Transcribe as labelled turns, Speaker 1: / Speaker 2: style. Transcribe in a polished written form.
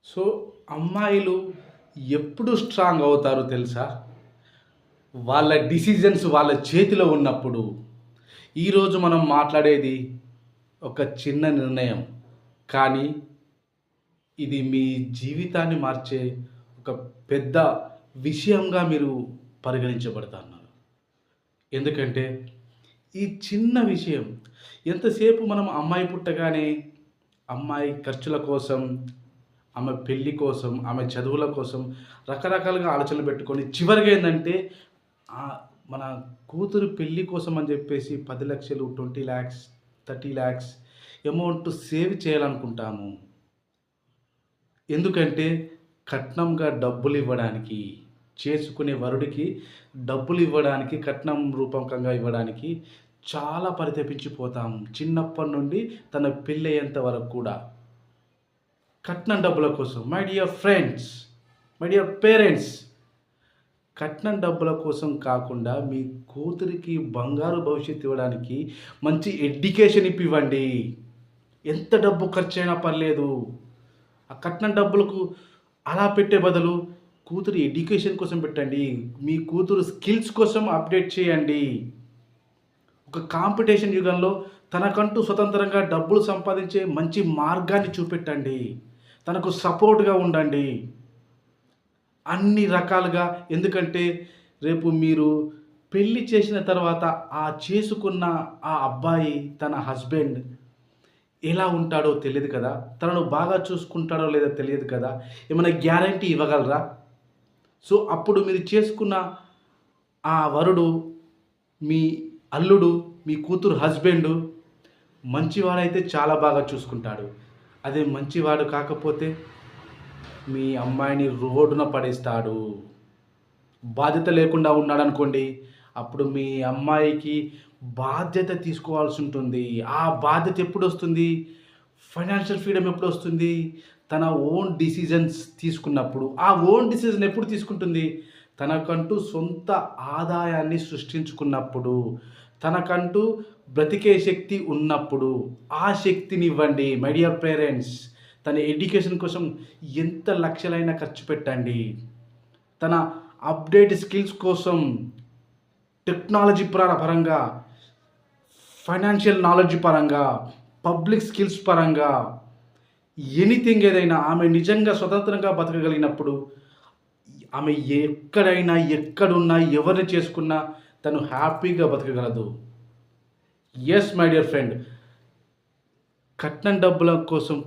Speaker 1: So, అమ్మాయిలు ఎప్పుడు strong అవుతారో తెలుసా? వాళ్ళ డిసిజన్స్ వాళ్ళ చేతిలో ఉన్నప్పుడు. ఈరోజు మనం మాట్లాడేది ఒక చిన్న నిర్ణయం. కానీ ఇది మీ జీవితాన్ని మార్చే ఒక పెద్ద విషయంగా మీరు పరిగణించబడతన్నారు. ఎందుకంటే ఈ చిన్న విషయం ఎంతసేపు మనం అమ్మాయి పుట్టగానే అమ్మాయి ఖర్చుల కోసం, ఆమె పెళ్లి కోసం, ఆమె చదువుల కోసం రకరకాలుగా ఆలోచనలు పెట్టుకొని చివరిగా ఏందంటే మన కూతురు పెళ్లి కోసం అని చెప్పేసి 10,00,000, 20,00,000, 30,00,000 అమౌంట్ సేవ్ చేయాలనుకుంటాము. ఎందుకంటే కట్నంగా డబ్బులివ్వడానికి, చేసుకునే వరుడికి డబ్బులివ్వడానికి, కట్నం రూపకంగా ఇవ్వడానికి చాలా పరితపించిపోతాము. చిన్నప్పటి నుండి తన పెళ్ళయ్యేంత వరకు కూడా. కట్నం డబ్బుల కోసం. My dear friends, my dear parents, కట్నం డబ్బుల కోసం కాకుండా మీ కూతురికి బంగారు భవిష్యత్తు ఇవ్వడానికి మంచి ఎడ్యుకేషన్ ఇప్పివ్వండి. ఎంత డబ్బు ఖర్చయినా పర్లేదు. ఆ కట్నం డబ్బులకు అలా పెట్టే బదులు కూతురు ఎడ్యుకేషన్ కోసం పెట్టండి. మీ కూతురు స్కిల్స్ కోసం అప్డేట్ చేయండి. ఒక కాంపిటీషన్ యుగంలో తనకంటూ స్వతంత్రంగా డబ్బులు సంపాదించే మంచి మార్గాన్ని చూపెట్టండి. తనకు సపోర్ట్‌గా ఉండండి. అన్ని రకాలుగా. ఎందుకంటే రేపు మీరు పెళ్లి చేసిన తర్వాత చేసుకున్న ఆ అబ్బాయి తన హస్బెండ్ ఎలా ఉంటాడో తెలీదు కదా! తనను బాగా చూసుకుంటాడో లేదో తెలియదు కదా! ఏమైనా గ్యారంటీ ఇవ్వగలరా? సో, అప్పుడు మీరు చేసుకున్న ఆ వరుడు, మీ అల్లుడు, మీ కూతురు హస్బెండు మంచివాడైతే చాలా బాగా చూసుకుంటాడు. అదే మంచివాడు కాకపోతే మీ అమ్మాయిని రోడ్డున పడేస్తాడు. బాధ్యత లేకుండా ఉన్నాడనుకోండి, అప్పుడు మీ అమ్మాయికి బాధ్యత తీసుకోవాల్సి ఉంటుంది. ఆ బాధ్యత ఎప్పుడొస్తుంది? Financial freedom ఎప్పుడొస్తుంది? తన ఓన్ డిసిజన్స్ తీసుకున్నప్పుడు. ఆ ఓన్ డిసిజన్ ఎప్పుడు తీసుకుంటుంది? తనకంటూ సొంత ఆదాయాన్ని సృష్టించుకున్నప్పుడు. తనకంటూ బ్రతికే శక్తి ఉన్నప్పుడు. ఆ శక్తినివ్వండి మై డియర్ పేరెంట్స్. తన ఎడ్యుకేషన్ కోసం ఎంత లక్షలైనా ఖర్చు పెట్టండి. తన అప్డేట్ స్కిల్స్ కోసం టెక్నాలజీ పరంగా, ఫైనాన్షియల్ నాలెడ్జ్ పరంగా, పబ్లిక్ స్కిల్స్ పరంగా, ఎనీథింగ్ ఏదైనా ఆమె నిజంగా స్వతంత్రంగా బతకగలిగినప్పుడు ఆమె ఎక్కడైనా, ఎక్కడున్నా, ఎవరిని చేసుకున్నా తను హ్యాపీగా బతకగలదు. Yes my dear friend. కట్నం డబ్బుల కోసం